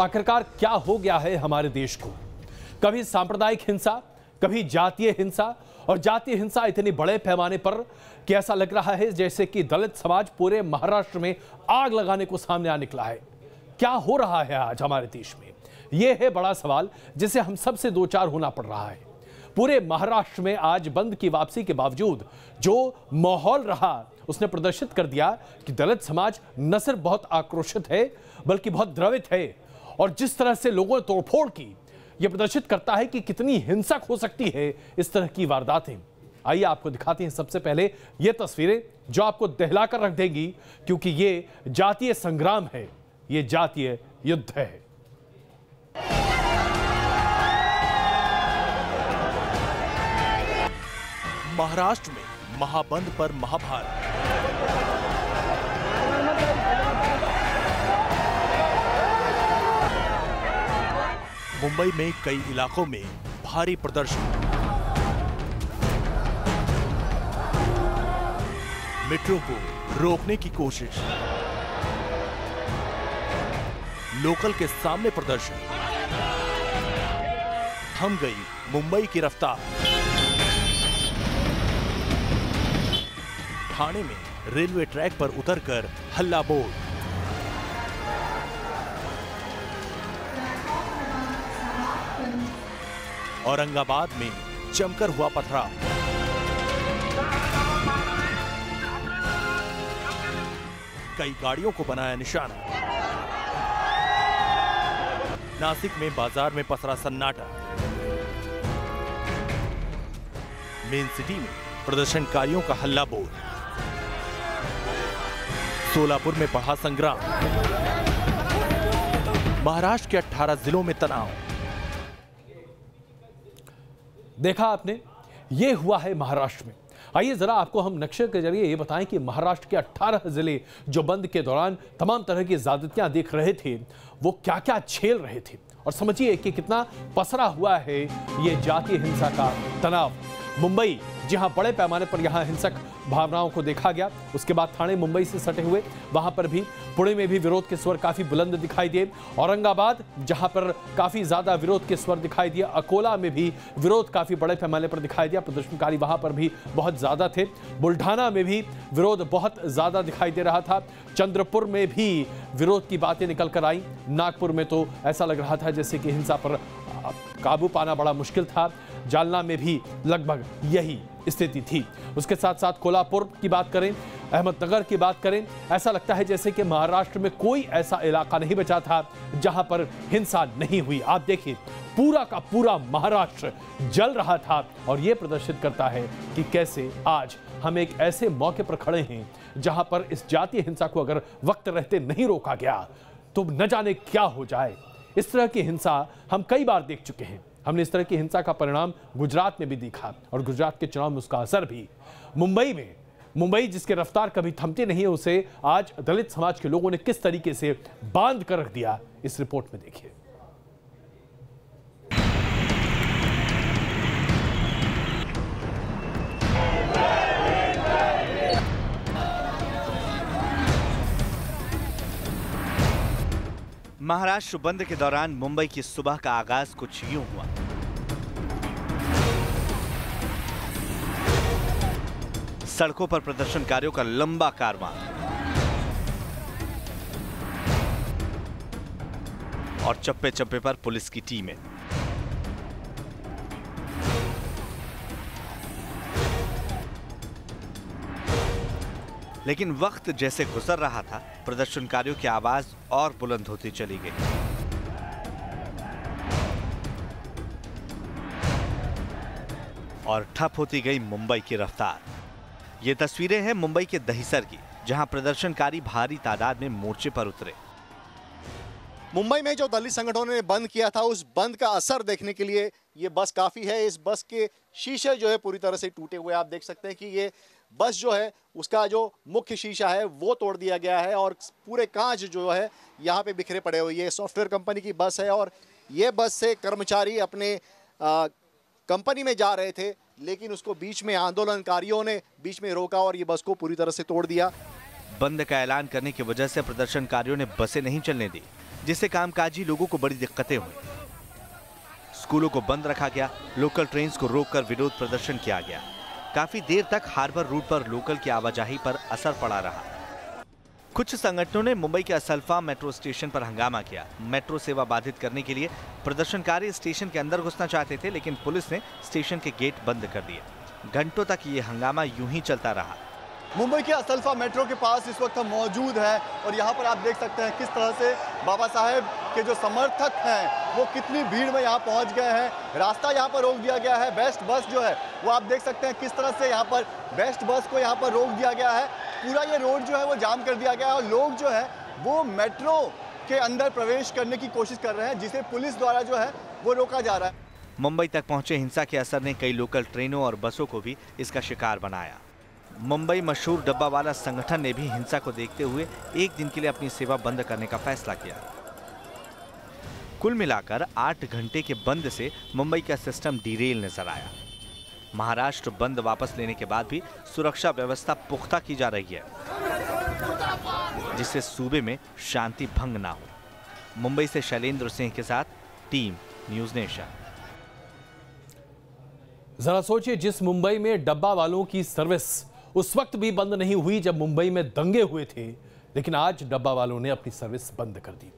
आखिरकार क्या हो गया है हमारे देश को? कभी सांप्रदायिक हिंसा, कभी जातीय हिंसा, और जातीय हिंसा इतनी बड़े पैमाने पर कि ऐसा लग रहा है जैसे कि दलित समाज पूरे महाराष्ट्र में आग लगाने को सामने आ निकला है। क्या हो रहा है आज हमारे देश में? यह है बड़ा सवाल जिसे हम सबसे दो चार होना पड़ रहा है। पूरे महाराष्ट्र में आज बंद की वापसी के बावजूद जो माहौल रहा उसने प्रदर्शित कर दिया कि दलित समाज न सिर्फ बहुत आक्रोशित है बल्कि बहुत द्रवित है। और जिस तरह से लोगों ने तोड़फोड़ की, यह प्रदर्शित करता है कि कितनी हिंसक हो सकती है इस तरह की वारदातें। आइए आपको दिखाते हैं सबसे पहले ये तस्वीरें जो आपको दहलाकर रख देंगी, क्योंकि ये जातीय संग्राम है, ये जातीय युद्ध है। महाराष्ट्र में महाबंद पर महाभारत। मुंबई में कई इलाकों में भारी प्रदर्शन। मेट्रो को रोकने की कोशिश। लोकल के सामने प्रदर्शन। थम गई मुंबई की रफ्तार। ठाणे में रेलवे ट्रैक पर उतरकर हल्ला बोल। औरंगाबाद में जमकर हुआ पथराव। कई गाड़ियों को बनाया निशाना। नासिक में बाजार में पसरा सन्नाटा। मेन सिटी में प्रदर्शनकारियों का हल्ला बोल। सोलापुर में बढ़ा संग्राम। महाराष्ट्र के 18 जिलों में तनाव। देखा आपने, यह हुआ है महाराष्ट्र में। आइए जरा आपको हम नक्शे के जरिए ये बताएं कि महाराष्ट्र के 18 जिले जो बंद के दौरान तमाम तरह की ज्यादतियां देख रहे थे, वो क्या क्या झेल रहे थे, और समझिए कि कितना पसरा हुआ है ये जातीय हिंसा का तनाव। मुंबई, जहां बड़े पैमाने पर यहां हिंसक भावनाओं को देखा गया, उसके बाद ठाणे मुंबई से सटे हुए, वहां पर भी, पुणे में भी विरोध के स्वर काफी बुलंद दिखाई दिए। औरंगाबाद, जहां पर काफी ज्यादा विरोध के स्वर दिखाई दिए। अकोला में भी विरोध काफी बड़े पैमाने पर दिखाई दिया, प्रदर्शनकारी वहां पर भी बहुत ज्यादा थे। बुल्ढाना में भी विरोध बहुत ज्यादा दिखाई दे रहा था। चंद्रपुर में भी विरोध की बातें निकल कर आई। नागपुर में तो ऐसा लग रहा था जैसे कि हिंसा पर काबू पाना बड़ा मुश्किल था। जालना में भी लगभग यही स्थिति थी। उसके साथ साथ कोल्हापुर की बात करें, अहमदनगर की बात करें, ऐसा लगता है जैसे कि महाराष्ट्र में कोई ऐसा इलाका नहीं बचा था जहां पर हिंसा नहीं हुई। आप देखिए, पूरा का पूरा महाराष्ट्र जल रहा था, और यह प्रदर्शित करता है कि कैसे आज हम एक ऐसे मौके पर खड़े हैं जहां पर इस जातीय हिंसा को अगर वक्त रहते नहीं रोका गया तो न जाने क्या हो जाए। इस तरह की हिंसा हम कई बार देख चुके हैं। हमने इस तरह की हिंसा का परिणाम गुजरात में भी देखा, और गुजरात के चुनाव में उसका असर भी। मुंबई में, मुंबई जिसकी रफ्तार कभी थमती नहीं है, उसे आज दलित समाज के लोगों ने किस तरीके से बांध कर रख दिया, इस रिपोर्ट में देखिए। महाराष्ट्र बंद के दौरान मुंबई की सुबह का आगाज कुछ यूं हुआ। सड़कों पर प्रदर्शनकारियों का लंबा कारवां, और चप्पे चप्पे पर पुलिस की टीमें। लेकिन वक्त जैसे गुजर रहा था, प्रदर्शनकारियों की आवाज और बुलंद होती चली गई। और ठप होती गई मुंबई की रफ्तार। ये तस्वीरें हैं मुंबई के दहिसर की, जहां प्रदर्शनकारी भारी तादाद में मोर्चे पर उतरे। मुंबई में जो दलित संगठनों ने बंद किया था, उस बंद का असर देखने के लिए ये बस काफी है। इस बस के शीशे जो है पूरी तरह से टूटे हुए। आप देख सकते हैं कि ये बस जो है उसका जो मुख्य शीशा है वो तोड़ दिया गया है, और पूरे कांच जो है यहाँ पे बिखरे पड़े हुए। ये सॉफ्टवेयर कंपनी की बस है, और ये बस से कर्मचारी अपने कंपनी में जा रहे थे, लेकिन उसको बीच में आंदोलनकारियों ने बीच में रोका और ये बस को पूरी तरह से तोड़ दिया। बंद का ऐलान करने की वजह से प्रदर्शनकारियों ने बसें नहीं चलने दी। जिससे कामकाजी लोगों को बड़ी दिक्कतें हुई। स्कूलों को बंद रखा गया, लोकल ट्रेन्स को रोककर विरोध प्रदर्शन किया गया। काफी देर तक हार्बर रूट पर लोकल की आवाजाही पर असर पड़ा रहा। कुछ संगठनों ने मुंबई के असल्फा मेट्रो स्टेशन पर हंगामा किया। मेट्रो सेवा बाधित करने के लिए प्रदर्शनकारी स्टेशन के अंदर घुसना चाहते थे, लेकिन पुलिस ने स्टेशन के गेट बंद कर दिए। घंटों तक ये हंगामा यूं ही चलता रहा। मुंबई के असल्फा मेट्रो के पास इस वक्त हम मौजूद हैं और यहाँ पर आप देख सकते हैं किस तरह से बाबा साहेब के जो समर्थक हैं वो कितनी भीड़ में यहाँ पहुँच गए हैं। रास्ता यहाँ पर रोक दिया गया है। बेस्ट बस जो है वो आप देख सकते हैं किस तरह से यहाँ पर बेस्ट बस को यहाँ पर रोक दिया गया है। पूरा ये रोड जो है वो जाम कर दिया गया है और लोग जो है वो मेट्रो के अंदर प्रवेश करने की कोशिश कर रहे हैं, जिसे पुलिस द्वारा जो है वो रोका जा रहा है। मुंबई तक पहुंचे हिंसा के असर ने कई लोकल ट्रेनों और बसों को भी इसका शिकार बनाया। मुंबई मशहूर डब्बावाला संगठन ने भी हिंसा को देखते हुए एक दिन के लिए अपनी सेवा बंद करने का फैसला किया। कुल मिलाकर 8 घंटे के बंद से मुंबई का सिस्टम डिरेल नजर आया। महाराष्ट्र बंद वापस लेने के बाद भी सुरक्षा व्यवस्था पुख्ता की जा रही है, जिससे सूबे में शांति भंग ना हो। मुंबई से शैलेंद्र सिंह के साथ टीम न्यूज नेशन। जरा सोचिए, जिस मुंबई में डब्बा वालों की सर्विस उस वक्त भी बंद नहीं हुई जब मुंबई में दंगे हुए थे, लेकिन आज डब्बा वालों ने अपनी सर्विस बंद कर दी।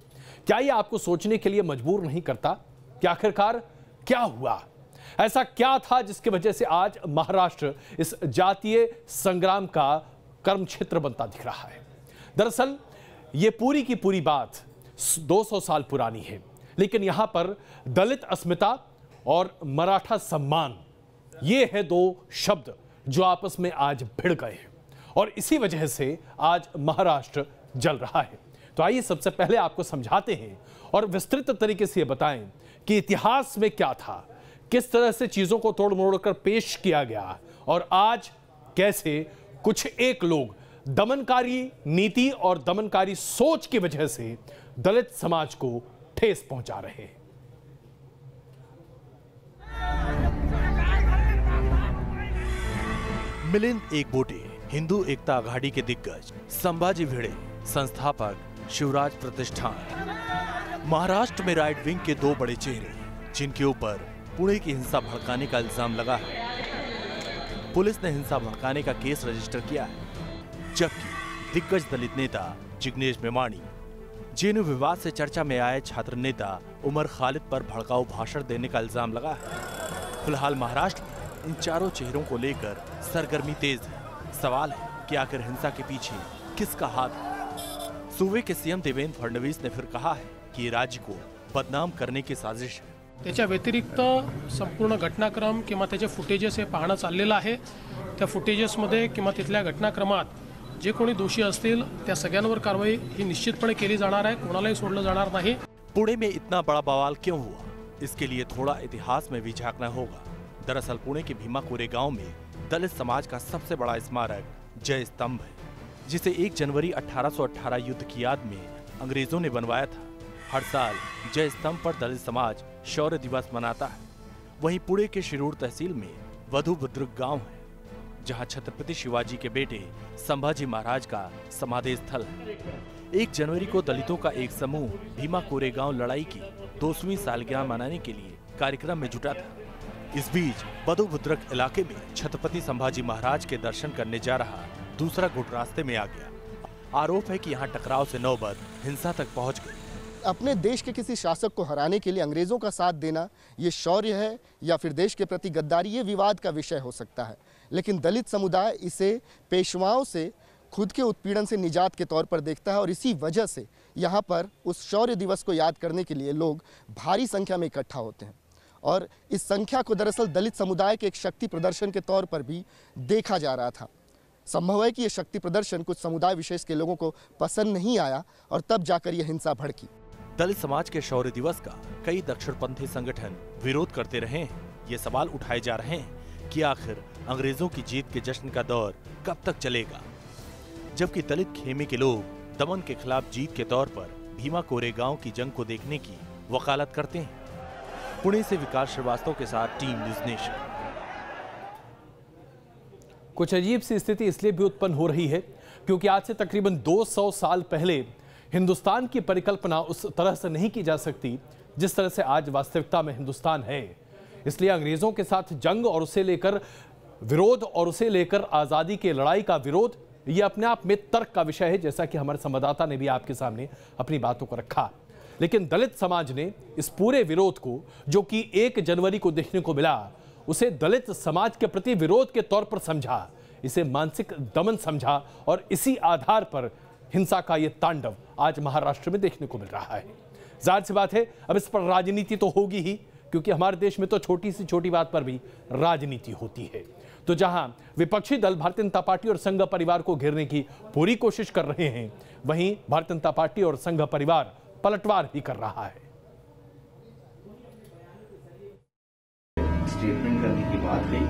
क्या ये आपको सोचने के लिए मजबूर नहीं करता कि आखिरकार क्या हुआ? ऐसा क्या था जिसकी वजह से आज महाराष्ट्र इस जातीय संग्राम का कर्म क्षेत्र बनता दिख रहा है? दरअसल ये पूरी की पूरी बात 200 साल पुरानी है, लेकिन यहां पर दलित अस्मिता और मराठा सम्मान, ये है दो शब्द जो आपस में आज भिड़ गए हैं और इसी वजह से आज महाराष्ट्र जल रहा है। तो आइए सबसे पहले आपको समझाते हैं और विस्तृत तरीके से बताएं कि इतिहास में क्या था, किस तरह से चीजों को तोड़ मरोड़ कर पेश किया गया और आज कैसे कुछ एक लोग दमनकारी नीति और दमनकारी सोच की वजह से दलित समाज को ठेस पहुंचा रहे हैं। मिलिंद एकबोटे, हिंदू एकता आघाड़ी के दिग्गज, संभाजी भिड़े, संस्थापक, शिवराज प्रतिष्ठान। महाराष्ट्र में राइट विंग के दो बड़े चेहरे जिनके ऊपर पुणे की हिंसा भड़काने का इल्जाम लगा है। पुलिस ने हिंसा भड़काने का केस रजिस्टर किया है, जबकि दिग्गज दलित नेता जिग्नेश मेवाणी, जेएनयू विवाद से चर्चा में आए छात्र नेता उमर खालिद पर भड़काऊ भाषण देने का इल्जाम लगा है। फिलहाल महाराष्ट्र में इन चारों चेहरों को लेकर सरगर्मी तेज है। सवाल है कि आखिर हिंसा के पीछे किसका हाथ है? सूबे के सीएम देवेंद्र फडणवीस ने फिर कहा है कि राज्य को बदनाम करने की साजिश है। त्याच्या व्यतिरिक्त संपूर्ण घटनाक्रम किंवा त्याचे फुटेजेस हे पाहणं चाललेलं आहे। त्या फुटेजेसमध्ये किंवा तिथल्या घटनाक्रमात जे कोणी दोषी असतील त्या सगळ्यांवर कारवाई ही निश्चितपणे केली जाणार आहे, कोणालाही सोडलं जाणार नाही। पुणे में इतना बड़ा बवाल क्यों हुआ, इसके लिए थोड़ा इतिहास में भी झांकना होगा। दरअसल पुणे के भीमा कोरेगांव में दलित समाज का सबसे बड़ा स्मारक जय स्तंभ है, जिसे 1 जनवरी 1818 युद्ध की याद में अंग्रेजों ने बनवाया था। हर साल जय स्तंभ पर दलित समाज शौर्य दिवस मनाता है। वहीं पुणे के शिरूर तहसील में वधु बुद्रुक गांव है, जहां छत्रपति शिवाजी के बेटे संभाजी महाराज का समाधि स्थल है। 1 जनवरी को दलितों का एक समूह भीमा कोरेगांव लड़ाई की 200वीं सालगिरह मनाने के लिए कार्यक्रम में जुटा था। इस बीच वधु बुद्रुक इलाके में छत्रपति संभाजी महाराज के दर्शन करने जा रहा दूसरा गुट रास्ते में आ गया। आरोप है कि यहाँ टकराव से नौबत हिंसा तक पहुँच गई। अपने देश के किसी शासक को हराने के लिए अंग्रेजों का साथ देना ये शौर्य है या फिर देश के प्रति गद्दारी, ये विवाद का विषय हो सकता है। लेकिन दलित समुदाय इसे पेशवाओं से खुद के उत्पीड़न से निजात के तौर पर देखता है और इसी वजह से यहाँ पर उस शौर्य दिवस को याद करने के लिए लोग भारी संख्या में इकट्ठा होते हैं। और इस संख्या को दरअसल दलित समुदाय के एक शक्ति प्रदर्शन के तौर पर भी देखा जा रहा था। संभव है कि यह शक्ति प्रदर्शन कुछ समुदाय विशेष के लोगों को पसंद नहीं आया और तब जाकर यह हिंसा भड़की। दलित समाज के शौर्य दिवस का कई दक्षिणपंथी संगठन विरोध करते रहे हैं। ये सवाल उठाए जा रहे हैं कि आखिर अंग्रेजों की जीत के जश्न का दौर कब तक चलेगा, जबकि दलित खेमे के लोग दमन के खिलाफ जीत के तौर पर भीमा कोरेगांव की जंग को देखने की वकालत करते हैं। पुणे से विकास श्रीवास्तव के साथ टीम न्यूज नेशन। कुछ अजीब सी स्थिति इसलिए भी उत्पन्न हो रही है क्योंकि आज से तकरीबन 200 साल पहले हिंदुस्तान की परिकल्पना उस तरह से नहीं की जा सकती जिस तरह से आज वास्तविकता में हिंदुस्तान है। इसलिए अंग्रेजों के साथ जंग और उसे लेकर विरोध और उसे लेकर आजादी की लड़ाई का विरोध, यह अपने आप में तर्क का विषय है, जैसा कि हमारे संवाददाता ने भी आपके सामने अपनी बातों को रखा। लेकिन दलित समाज ने इस पूरे विरोध को, जो कि 1 जनवरी को देखने को मिला, उसे दलित समाज के प्रति विरोध के तौर पर समझा, इसे मानसिक दमन समझा और इसी आधार पर हिंसा का यह तांडव आज महाराष्ट्र में देखने को मिल रहा है। जाहिर सी बात है, अब इस पर राजनीति तो होगी ही, क्योंकि हमारे देश में तो छोटी सी छोटी बात पर भी राजनीति होती है। तो जहां विपक्षी दल भारतीय जनता पार्टी और संघ परिवार को घेरने की पूरी कोशिश कर रहे हैं, वहीं भारतीय जनता पार्टी और संघ परिवार पलटवार ही कर रहा है। स्टेटमेंट करने की बात कही,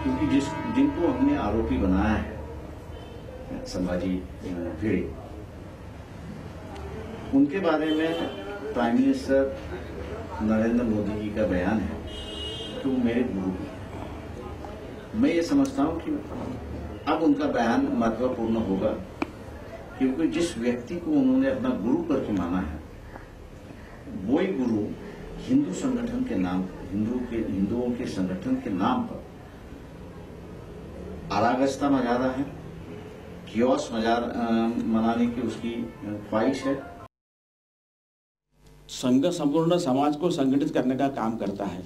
क्योंकि जिनको हमने आरोपी बनाया है संभाजी भिड़े, उनके बारे में प्राइम मिनिस्टर नरेंद्र मोदी जी का बयान है कि वो मेरे गुरु हैं। मैं ये समझता हूं कि अब उनका बयान महत्वपूर्ण होगा, क्योंकि जिस व्यक्ति को उन्होंने अपना गुरु करके माना है, वही गुरु हिंदू संगठन के नाम, हिंदुओं के संगठन के नाम पर अरागस्ता मचा रहा है, कियोस मनाने की उसकी ख्वाहिश है। संघ संपूर्ण समाज को संगठित करने का काम करता है,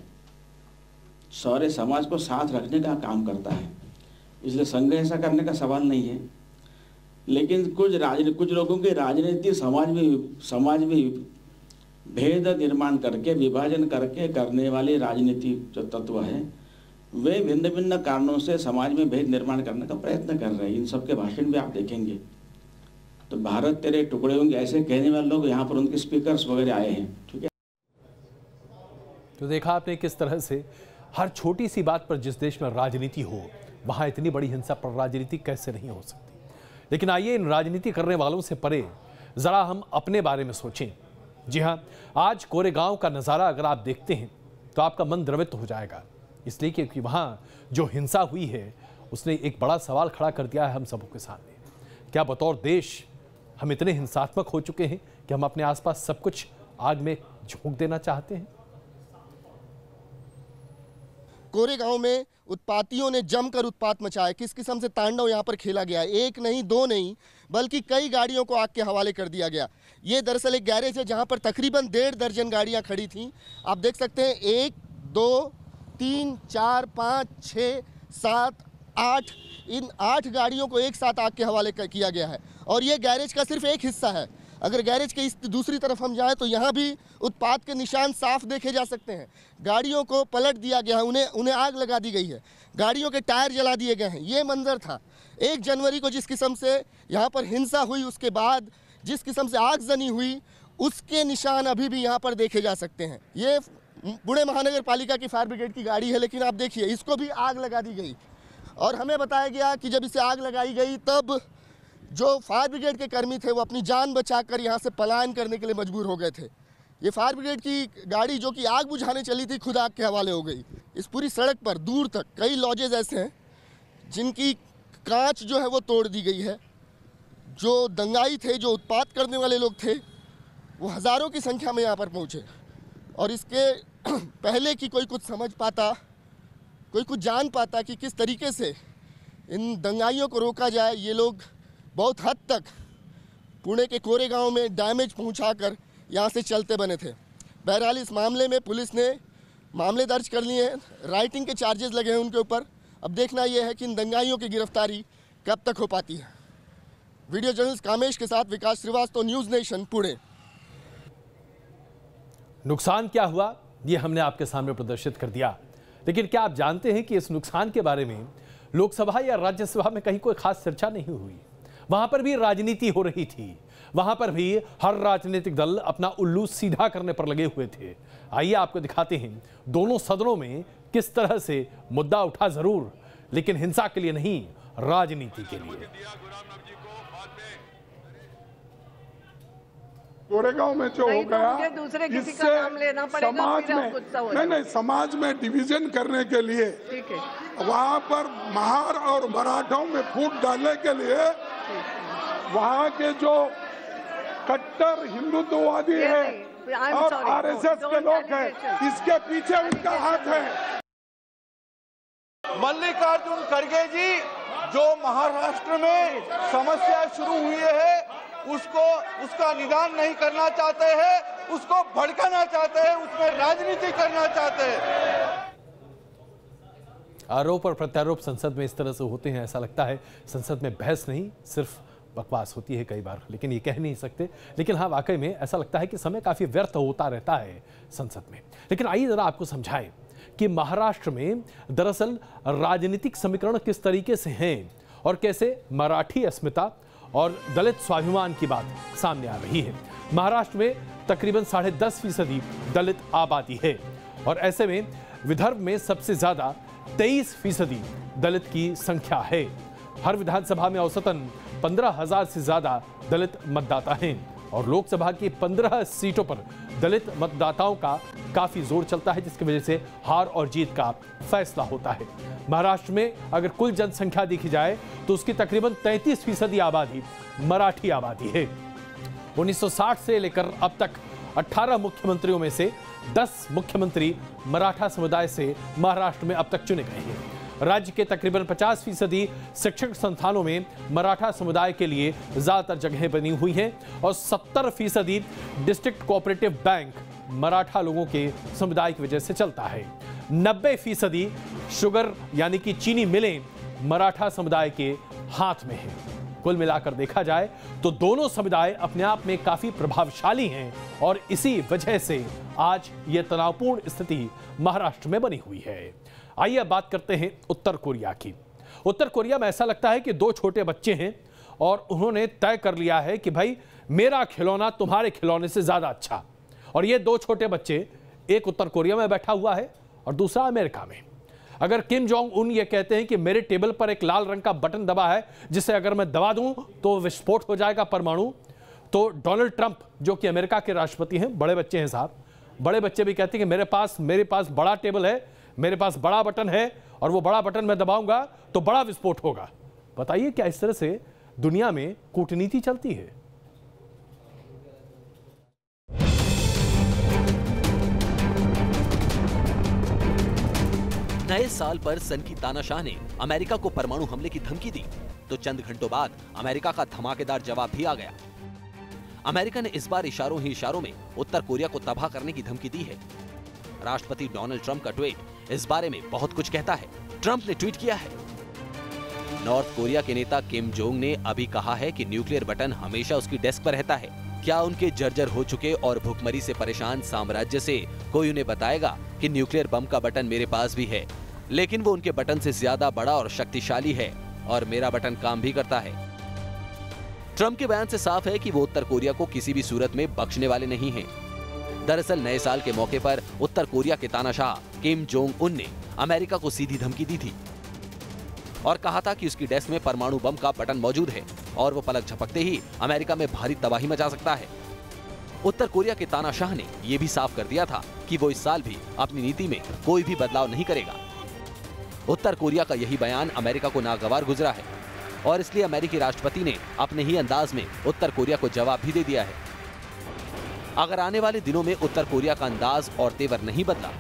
सारे समाज को साथ रखने का काम करता है, इसलिए संघ ऐसा करने का सवाल नहीं है। लेकिन कुछ लोगों की राजनीति समाज में भेद निर्माण करके, विभाजन करके करने वाली राजनीति जो तत्व है, वे भिन्न भिन्न कारणों से समाज में भेद निर्माण करने का प्रयत्न कर रहे हैं। इन सबके भाषण भी आप देखेंगे तो भारत तेरे टुकड़े होंगे ऐसे कहने वाले लोग यहाँ पर उनके स्पीकर्स वगैरह आए हैं। ठीक है, तो देखा आपने किस तरह से हर छोटी सी बात पर, जिस देश में राजनीति हो वहां इतनी बड़ी हिंसा पर राजनीति कैसे नहीं हो सकती। लेकिन आइए इन राजनीति करने वालों से परे जरा हम अपने बारे में सोचें। जी हाँ, आज कोरेगांव का नजारा अगर आप देखते हैं तो आपका मन द्रवित हो जाएगा, इसलिए क्योंकि वहां जो हिंसा हुई है उसने एक बड़ा सवाल खड़ा कर दिया है हम सबों के सामने। क्या बतौर देश हम इतने हिंसात्मक हो चुके हैं कि हम अपने आसपास सब कुछ आग में झोंक देना चाहते हैं? कोरेगांव में उत्पातियों ने जमकर उत्पात मचाया। किस किस्म से तांडव यहाँ पर खेला गया, 1 नहीं 2 नहीं बल्कि कई गाड़ियों को आग के हवाले कर दिया गया। ये दरअसल एक गैरेज है जहाँ पर तकरीबन 1.5 दर्जन गाड़ियाँ खड़ी थीं। आप देख सकते हैं 1 2 3 4 5 6 7 8, इन 8 गाड़ियों को एक साथ आग के हवाले किया गया है। और ये गैरेज का सिर्फ एक हिस्सा है। अगर गैरेज के इस दूसरी तरफ हम जाएं तो यहाँ भी उत्पात के निशान साफ देखे जा सकते हैं। गाड़ियों को पलट दिया गया है, उन्हें आग लगा दी गई है, गाड़ियों के टायर जला दिए गए हैं। ये मंजर था 1 जनवरी को जिस किस्म से यहाँ पर हिंसा हुई, उसके बाद जिस किस्म से आगजनी हुई, उसके निशान अभी भी यहाँ पर देखे जा सकते हैं। ये पुणे महानगर पालिका की फायर ब्रिगेड की गाड़ी है, लेकिन आप देखिए इसको भी आग लगा दी गई। और हमें बताया गया कि जब इसे आग लगाई गई तब जो फायर ब्रिगेड के कर्मी थे वो अपनी जान बचाकर यहाँ से पलायन करने के लिए मजबूर हो गए थे। ये फायर ब्रिगेड की गाड़ी जो कि आग बुझाने चली थी खुद आग के हवाले हो गई। इस पूरी सड़क पर दूर तक कई लॉजेज ऐसे हैं जिनकी कांच जो है वो तोड़ दी गई है। जो दंगाई थे, जो उत्पात करने वाले लोग थे, वो हज़ारों की संख्या में यहाँ पर पहुँचे। और इसके पहले कि कोई कुछ समझ पाता, कोई कुछ जान पाता कि किस तरीके से इन दंगाइयों को रोका जाए, ये लोग बहुत हद तक पुणे के कोरेगांव में डैमेज पहुंचाकर यहाँ से चलते बने थे। बहरहाल इस मामले में पुलिस ने मामले दर्ज कर लिए हैं, राइटिंग के चार्जेस लगे हैं उनके ऊपर। अब देखना यह है कि इन दंगाइयों की गिरफ्तारी कब तक हो पाती है। वीडियो जर्नलिस्ट कामेश के साथ विकास श्रीवास्तव, न्यूज़ नेशन, पुणे। नुकसान क्या हुआ ये हमने आपके सामने प्रदर्शित कर दिया, लेकिन क्या आप जानते हैं कि इस नुकसान के बारे में लोकसभा या राज्यसभा में कहीं कोई खास चर्चा नहीं हुई। वहां पर भी राजनीति हो रही थी, वहां पर भी हर राजनीतिक दल अपना उल्लू सीधा करने पर लगे हुए थे। आइए आपको दिखाते हैं दोनों सदनों में किस तरह से मुद्दा उठा जरूर, लेकिन हिंसा के लिए नहीं, राजनीति के लिए। कोरेगांव में जो हो गया, दूसरे किसी का नाम लेना पड़ेगा, समाज में नहीं, समाज में डिवीजन करने के लिए, वहाँ पर महार और मराठों में फूट डालने के लिए वहाँ के जो कट्टर हिंदुत्ववादी है और आरएसएस के लोग हैं, इसके पीछे उनका हाथ है। मल्लिकार्जुन खड़गे जी जो महाराष्ट्र में समस्या शुरू हुई है उसका निदान नहीं करना चाहते हैं, उसको भड़काना चाहते हैं, उसमें राजनीति करना चाहते हैं। आरोप और प्रत्यारोप संसद में इस तरह से होते हैं, ऐसा लगता है संसद में बहस नहीं सिर्फ बकवास होती है कई बार, लेकिन ये कह नहीं सकते। लेकिन हाँ, वाकई में ऐसा लगता है कि समय काफी व्यर्थ होता रहता है संसद में। लेकिन आइए जरा आपको समझाएं कि महाराष्ट्र में दरअसल राजनीतिक समीकरण किस तरीके से हैं और कैसे मराठी अस्मिता और दलित स्वाभिमान की बात सामने आ रही है। महाराष्ट्र में तकरीबन 10.5% दलित आबादी है और ऐसे में विदर्भ में सबसे ज्यादा 23% दलित की संख्या है। हर विधानसभा में औसतन 15,000 से ज्यादा दलित मतदाता हैं और लोकसभा की 15 सीटों पर दलित मतदाताओं का काफी जोर चलता है, जिसकी वजह से हार और जीत का फैसला होता है। महाराष्ट्र में अगर कुल जनसंख्या देखी जाए तो उसकी तकरीबन 33% आबादी मराठी आबादी है। 1960 से लेकर अब तक 18 मुख्यमंत्रियों में से 10 मुख्यमंत्री मराठा समुदाय से महाराष्ट्र में अब तक चुने गए हैं। राज्य के तकरीबन 50% शिक्षण संस्थानों में मराठा समुदाय के लिए ज्यादातर जगहें बनी हुई हैं और 70% डिस्ट्रिक्ट कोऑपरेटिव बैंक मराठा लोगों के समुदाय की वजह से चलता है। 90% शुगर यानी कि चीनी मिलें मराठा समुदाय के हाथ में हैं। कुल मिलाकर देखा जाए तो दोनों समुदाय अपने आप में काफी प्रभावशाली हैं और इसी वजह से आज यह तनावपूर्ण स्थिति महाराष्ट्र में बनी हुई है। आइए अब बात करते हैं उत्तर कोरिया की। उत्तर कोरिया में ऐसा लगता है कि दो छोटे बच्चे हैं और उन्होंने तय कर लिया है कि भाई मेरा खिलौना तुम्हारे खिलौने से ज्यादा अच्छा। और ये दो छोटे बच्चे, एक उत्तर कोरिया में बैठा हुआ है और दूसरा अमेरिका में। अगर किम जोंग उन ये कहते हैं कि मेरे टेबल पर एक लाल रंग का बटन दबा है जिसे अगर मैं दबा दूं तो विस्फोट हो जाएगा परमाणु, तो डोनाल्ड ट्रंप जो कि अमेरिका के राष्ट्रपति हैं, बड़े बच्चे हैं साहब, बड़े बच्चे भी कहते हैं कि मेरे पास बड़ा टेबल है, मेरे पास बड़ा बटन है और वो बड़ा बटन मैं दबाऊंगा तो बड़ा विस्फोट होगा। बताइए क्या इस तरह से दुनिया में कूटनीति चलती है? नए साल पर सन की तानाशाह ने अमेरिका को परमाणु हमले की धमकी दी तो चंद घंटों बाद अमेरिका का धमाकेदार जवाब भी आ गया। अमेरिका ने इस बार इशारों ही इशारों में उत्तर कोरिया को तबाह करने की धमकी दी है। राष्ट्रपति डोनाल्ड ट्रंप का ट्वीट इस बारे में बहुत कुछ कहता है। ट्रंप ने ट्वीट किया है, नॉर्थ कोरिया के नेता किम जोंग ने अभी कहा है कि न्यूक्लियर बटन हमेशा उसकी डेस्क पर रहता है। क्या उनके जर्जर हो चुके और भुखमरी से परेशान साम्राज्य से कोई उन्हें बताएगा कि न्यूक्लियर बम का बटन मेरे पास भी है, लेकिन वो उनके बटन से ज्यादा बड़ा और शक्तिशाली है और मेरा बटन काम भी करता है। ट्रंप के बयान से साफ है कि वो उत्तर कोरिया को किसी भी सूरत में बख्शने वाले नहीं हैं। दरअसल नए साल के मौके पर उत्तर कोरिया के तानाशाह किम जोंग उन ने अमेरिका को सीधी धमकी दी थी और कहा था कि उसकी डेस्क में परमाणु बम का बटन मौजूद है और वो पलक झपकते ही अमेरिका में भारी तबाही मचा सकता है। उत्तर कोरिया के तानाशाह ने यह भी साफ कर दिया था कि वो इस साल भी अपनी नीति में कोई भी बदलाव नहीं करेगा। उत्तर कोरिया का यही बयान अमेरिका को नागवार गुजरा है और इसलिए अमेरिकी राष्ट्रपति ने अपने ही अंदाज में उत्तर कोरिया को जवाब भी दे दिया है। अगर आने वाले दिनों में उत्तर कोरिया का अंदाज और तेवर नहीं बदला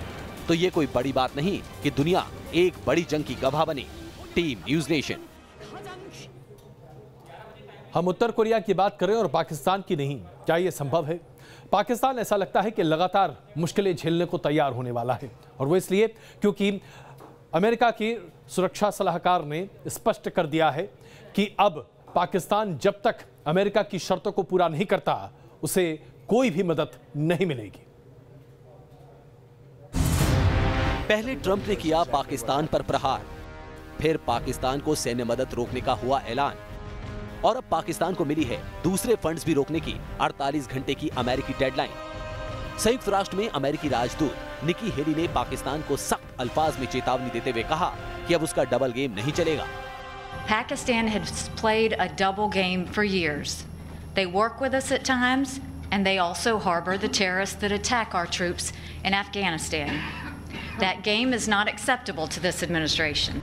तो ये कोई बड़ी बात नहीं कि दुनिया एक बड़ी जंग की गवाह बने। Team news nation. हम उत्तर कोरिया की बात करें और पाकिस्तान की नहीं, क्या यह संभव है? पाकिस्तान ऐसा लगता है कि लगातार मुश्किलें झेलने को तैयार होने वाला है और वो इसलिए क्योंकि अमेरिका की सुरक्षा सलाहकार ने स्पष्ट कर दिया है कि अब पाकिस्तान जब तक अमेरिका की शर्तों को पूरा नहीं करता उसे कोई भी मदद नहीं मिलेगी। पहले ट्रंप ने किया पाकिस्तान पर प्रहार, फिर पाकिस्तान को सैन्य मदद रोकने का हुआ ऐलान और अब पाकिस्तान को मिली है दूसरे फंड्स भी रोकने की 48 घंटे की अमेरिकी डेडलाइन। संयुक्त राष्ट्र में अमेरिकी राजदूत निकी हेली ने पाकिस्तान को सख्त अल्फाज में चेतावनी देते हुए कहा कि अब उसका डबल गेम नहीं चलेगा। Pakistan has played a double game for years. They work with us at times and they also harbor the terrorists that attack our troops in Afghanistan. That game is not acceptable to this administration.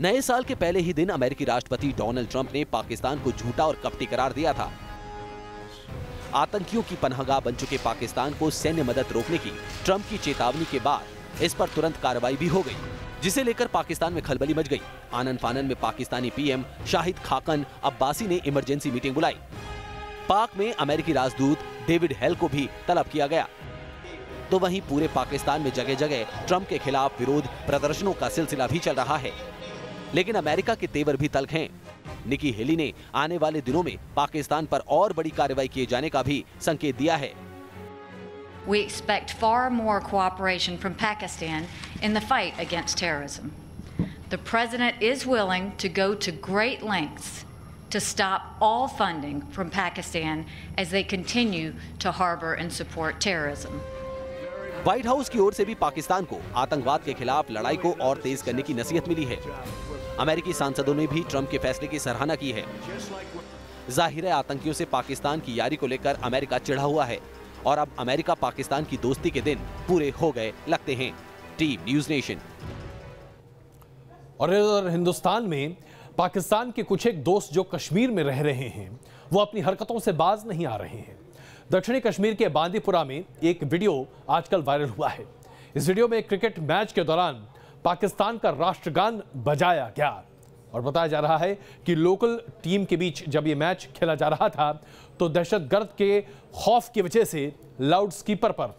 नए साल के पहले ही दिन अमेरिकी राष्ट्रपति Donald Trump ने पाकिस्तान को झूठा और कपटी करार दिया था। आतंकियों की पनाहगाह बन चुके पाकिस्तान को सैन्य मदद रोकने की ट्रंप की चेतावनी के बाद इस पर तुरंत कार्रवाई भी हो गई, जिसे लेकर पाकिस्तान में खलबली मच गई। आनन फानन में पाकिस्तानी पीएम शाहिद खाकन अब्बासी ने इमरजेंसी मीटिंग बुलाई। पाक में अमेरिकी राजदूत डेविड हेल को भी तलब किया गया। तो वहीं पूरे पाकिस्तान में जगह जगह ट्रंप के खिलाफ विरोध प्रदर्शनों का सिलसिला भी चल रहा है, लेकिन अमेरिका के तेवर भी तल्ख हैं। निकी हेली ने आने वाले दिनों में पाकिस्तान पर और बड़ी कार्रवाई किए जाने का भी संकेत दिया है। We expect far more cooperation from Pakistan in the fight against terrorism. The president is willing to go to great lengths to stop all funding from Pakistan as they continue to harbor and support terrorism. White house की ओर से भी पाकिस्तान को आतंकवाद के खिलाफ लड़ाई को और तेज करने की नसीहत मिली है। अमेरिकी सांसदों ने भी ट्रंप के फैसले की सराहना की है। जाहिर है आतंकियों से पाकिस्तान की यारी को लेकर अमेरिका चिढ़ा हुआ है और अब अमेरिका पाकिस्तान की दोस्ती के दिन पूरे हो गए लगते हैं। Team news nation. और इधर हिंदुस्तान में पाकिस्तान के कुछ एक दोस्त जो कश्मीर में रह रहे हैं वो अपनी हरकतों से बाज नहीं आ रहे हैं। दक्षिणी कश्मीर के बांदीपुरा में एक वीडियो आजकल वायरल हुआ है। इस वीडियो में क्रिकेट मैच के दौरान पाकिस्तान का राष्ट्रगान बजाया गया और बताया जा रहा है कि लोकल टीम के बीच जब ये मैच खेला जा रहा था तो दहशतगर्द के खौफ की वजह से लाउडस्पीकर पर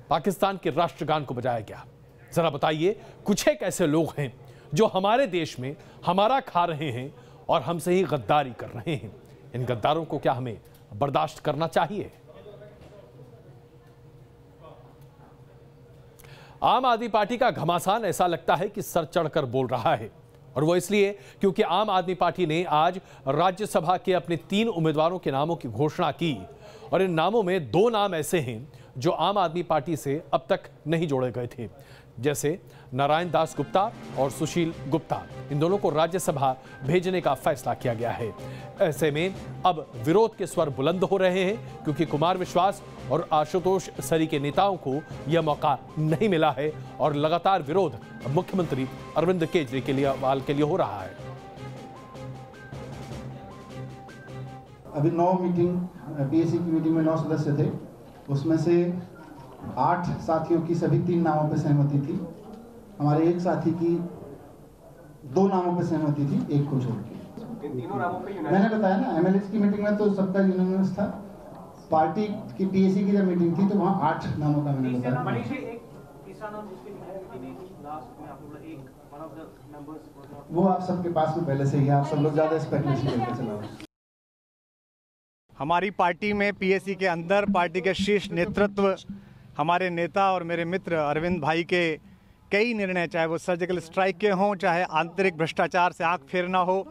पाकिस्तान के राष्ट्रगान को बजाया गया। जरा बताइए, कुछ एक ऐसे लोग हैं जो हमारे देश में हमारा खा रहे हैं और हमसे ही गद्दारी कर रहे हैं। इन गद्दारों को क्या हमें बर्दाश्त करना चाहिए? आम आदमी पार्टी का घमासान ऐसा लगता है कि सर चढ़कर बोल रहा है, और वो इसलिए क्योंकि आम आदमी पार्टी ने आज राज्यसभा के अपने 3 उम्मीदवारों के नामों की घोषणा की और इन नामों में 2 नाम ऐसे हैं जो आम आदमी पार्टी से अब तक नहीं जोड़े गए थे, जैसे नारायण दास गुप्ता और सुशील गुप्ता। इन दोनों को राज्यसभा भेजने का फैसला किया गया है। ऐसे में अब विरोध के स्वर बुलंद हो रहे हैं क्योंकि कुमार विश्वास और आशुतोष सरी के नेताओं को यह मौका नहीं मिला है और लगातार विरोध मुख्यमंत्री अरविंद केजरीवाल के लिए हो रहा है। अभी 9 मीटिंग पीएससी की मीटिंग में 9 सदस्य थे, उसमें से 8 साथियों की सभी 3 नामों पर सहमति थी। हमारे एक साथी की 2 नामों पर सहमति थी, एक को छोड़ के। मैंने बताया ना, एमएलए की मीटिंग में तो सबका यूनानिमस था। पार्टी की पीएससी की जब मीटिंग थी तो वहाँ 8 नामों का मैंने बताया। वो आप सबके पास में पहले से ही, आप सब लोग ज्यादा स्पेकुलेशन करके चला रहे हैं। हमारी पार्टी में पीएससी के अंदर पार्टी के शीर्ष नेतृत्व, हमारे नेता और मेरे मित्र अरविंद भाई के कई निर्णय, चाहे वो सर्जिकल स्ट्राइक के हों, चाहे आंतरिक भ्रष्टाचार से आंख फेरना हो,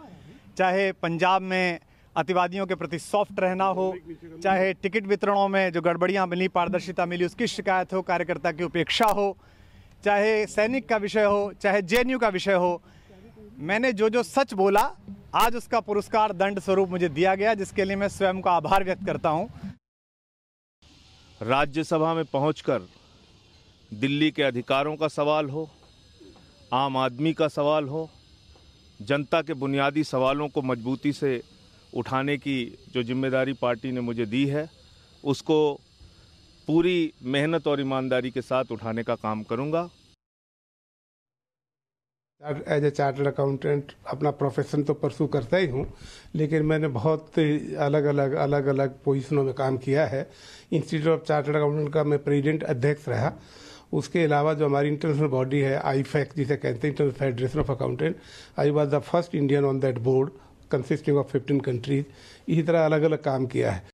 चाहे पंजाब में अतिवादियों के प्रति सॉफ्ट रहना हो, चाहे टिकट वितरणों में जो गड़बड़ियां मिली, पारदर्शिता मिली, उसकी शिकायत हो, कार्यकर्ता की उपेक्षा हो, चाहे सैनिक का विषय हो, चाहे जेएनयू का विषय हो, मैंने जो सच बोला आज उसका पुरस्कार दंड स्वरूप मुझे दिया गया, जिसके लिए मैं स्वयं का आभार व्यक्त करता हूं। राज्यसभा में पहुंचकर दिल्ली के अधिकारों का सवाल हो, आम आदमी का सवाल हो, जनता के बुनियादी सवालों को मजबूती से उठाने की जो जिम्मेदारी पार्टी ने मुझे दी है, उसको पूरी मेहनत और ईमानदारी के साथ उठाने का काम करूंगा। एज ए चार्टर्ड अकाउंटेंट अपना प्रोफेशन तो परसू करता ही हूँ, लेकिन मैंने बहुत अलग अलग पोजीशनों में काम किया है। इंस्टीट्यूट ऑफ चार्टर्ड अकाउंटेंट का मैं प्रेसिडेंट अध्यक्ष रहा। उसके अलावा जो हमारी इंटरनेशनल बॉडी है आईफैक, जिसे कहते हैं international federation of accountant, I was the first Indian on that board consisting of 15 countries. इसी तरह अलग अलग काम किया है।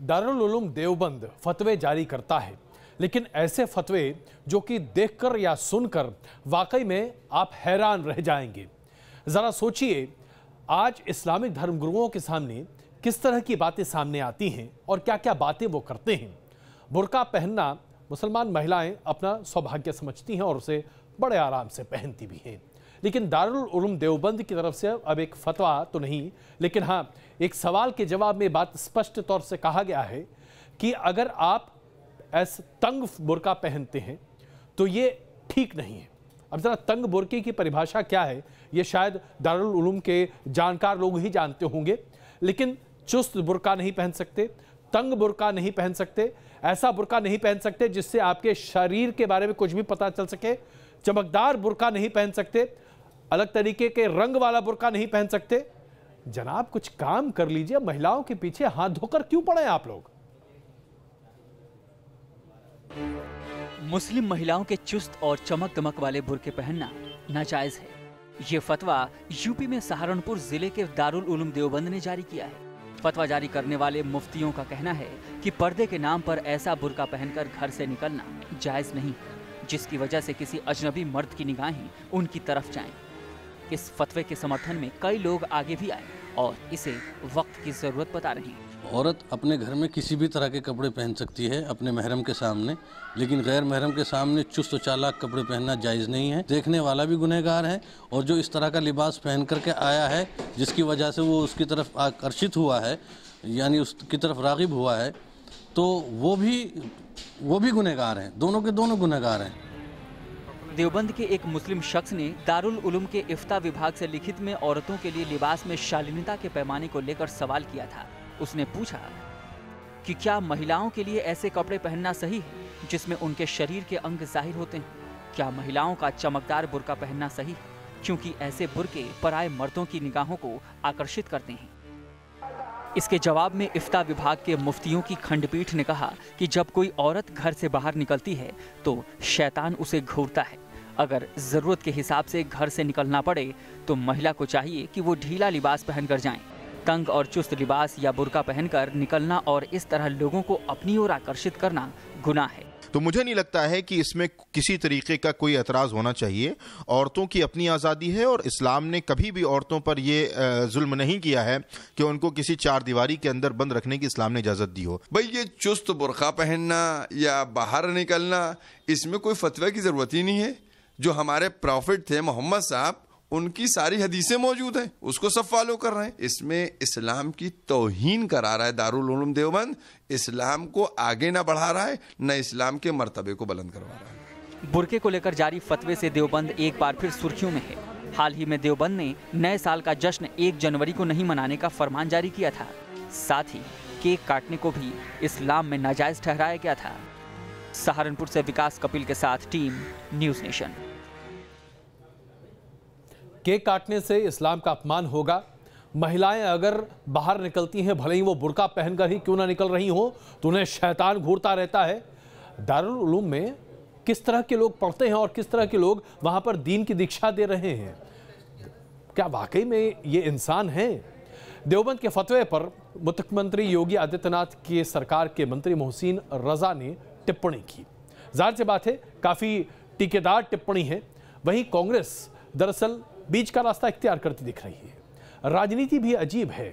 दारुल उलूम देवबंद फतवे जारी करता है, लेकिन ऐसे फतवे जो कि देखकर या सुनकर वाकई में आप हैरान रह जाएंगे। जरा सोचिए, आज इस्लामिक धर्मगुरुओं के सामने किस तरह की बातें सामने आती हैं और क्या क्या बातें वो करते हैं। बुर्का पहनना मुसलमान महिलाएं अपना सौभाग्य समझती हैं और उसे बड़े आराम से पहनती भी हैं, लेकिन दारुल उलूम देवबंद की तरफ से अब एक फतवा तो नहीं, लेकिन हाँ, एक सवाल के जवाब में बात स्पष्ट तौर से कहा गया है कि अगर आप ऐसे तंग बुर्का पहनते हैं तो ये ठीक नहीं है। अब जरा तंग बुर्के की परिभाषा क्या है ये शायद दारुल उलूम के जानकार लोग ही जानते होंगे, लेकिन चुस्त बुर्का नहीं पहन सकते, तंग बुर्का नहीं पहन सकते, ऐसा बुर्का नहीं पहन सकते जिससे आपके शरीर के बारे में कुछ भी पता चल सके, चमकदार बुर्का नहीं पहन सकते, अलग तरीके के रंग वाला बुर्का नहीं पहन सकते। जनाब कुछ काम कर लीजिए, महिलाओं के पीछे हाथ धोकर क्यों पड़े आप लोग? मुस्लिम महिलाओं के चुस्त और चमक दमक वाले बुर्के पहनना नाजायज है। ये फतवा यूपी में सहारनपुर जिले के दारुल उलूम देवबंद ने जारी किया है। फतवा जारी करने वाले मुफ्तियों का कहना है कि पर्दे के नाम पर ऐसा बुर्का पहनकर घर से निकलना जायज नहीं, जिसकी वजह से किसी अजनबी मर्द की निगाहें उनकी तरफ जाएं। इस फतवे के समर्थन में कई लोग आगे भी आए और इसे वक्त की जरूरत बता रहे हैं। औरत अपने घर में किसी भी तरह के कपड़े पहन सकती है अपने महरम के सामने, लेकिन गैर महरम के सामने चुस्त चालाक कपड़े पहनना जायज़ नहीं है। देखने वाला भी गुनहगार है और जो इस तरह का लिबास पहन करके आया है जिसकी वजह से वो उसकी तरफ आकर्षित हुआ है, यानी उसकी तरफ रागिब हुआ है, तो वो भी गुनहगार हैं। दोनों के दोनों गुनहगार हैं। देवबंद के एक मुस्लिम शख्स ने दारुल उलूम के इफ्ता विभाग से लिखित में औरतों के लिए लिबास में शालीनता के पैमाने को लेकर सवाल किया था। उसने पूछा कि क्या महिलाओं के लिए ऐसे कपड़े पहनना सही है जिसमें उनके शरीर के अंग जाहिर होते हैं? क्या महिलाओं का चमकदार बुर्का पहनना सही है, क्योंकि ऐसे बुर्के पराए मर्दों की निगाहों को आकर्षित करते हैं? इसके जवाब में इफ्ता विभाग के मुफ्तियों की खंडपीठ ने कहा कि जब कोई औरत घर से बाहर निकलती है तो शैतान उसे घूरता है। अगर जरूरत के हिसाब से घर से निकलना पड़े तो महिला को चाहिए कि वो ढीला लिबास पहनकर जाएं। तंग और चुस्त लिबास या बुर्का पहनकर निकलना और इस तरह लोगों को अपनी ओर आकर्षित करना गुनाह है। तो मुझे नहीं लगता है कि इसमें किसी तरीके का कोई एतराज़ होना चाहिए। औरतों की अपनी आज़ादी है और इस्लाम ने कभी भी औरतों पर ये जुल्म नहीं किया है कि उनको किसी चार दीवारी के अंदर बंद रखने की इस्लाम ने इजाज़त दी हो। भाई ये चुस्त बुर्का पहनना या बाहर निकलना, इसमें कोई फतवे की ज़रूरत ही नहीं है। जो हमारे प्रॉफिट थे मोहम्मद साहब, उनकी सारी हदीसें मौजूद हैं, उसको सब फॉलो कर रहे हैं। इसमें इस्लाम की तौहीन करा रहा है दारुल उलूम देवबंद। इस्लाम को आगे ना बढ़ा रहा है, न इस्लाम के मर्तबे को बुलंद करवा रहा है। बुर्के को लेकर जारी फतवे से देवबंद एक बार फिर सुर्खियों में है। हाल ही में देवबंद ने नए साल का जश्न 1 जनवरी को नहीं मनाने का फरमान जारी किया था। साथ ही केक काटने को भी इस्लाम में नाजायज ठहराया गया था। सहारनपुर से विकास कपिल के साथ टीम न्यूज़ नेशन। केक काटने से इस्लाम का अपमान होगा। महिलाएं अगर बाहर निकलती हैं, भले ही वो बुर्का पहनकर ही क्यों ना निकल रही हो, तो उन्हें शैतान घूरता रहता है। दारुल उलूम में किस तरह के लोग पढ़ते हैं और किस तरह के लोग वहां पर दीन की दीक्षा दे रहे हैं? क्या वाकई में ये इंसान हैं? देवबंद के फतवे पर मुख्यमंत्री योगी आदित्यनाथ की सरकार के मंत्री मोहसिन रजा ने टिप्पणी की। जाहिर सी बात है, काफी टीकेदार टिप्पणी है। वहीं कांग्रेस दरअसल बीच का रास्ता इख्तियार करती दिख रही है। राजनीति भी अजीब है।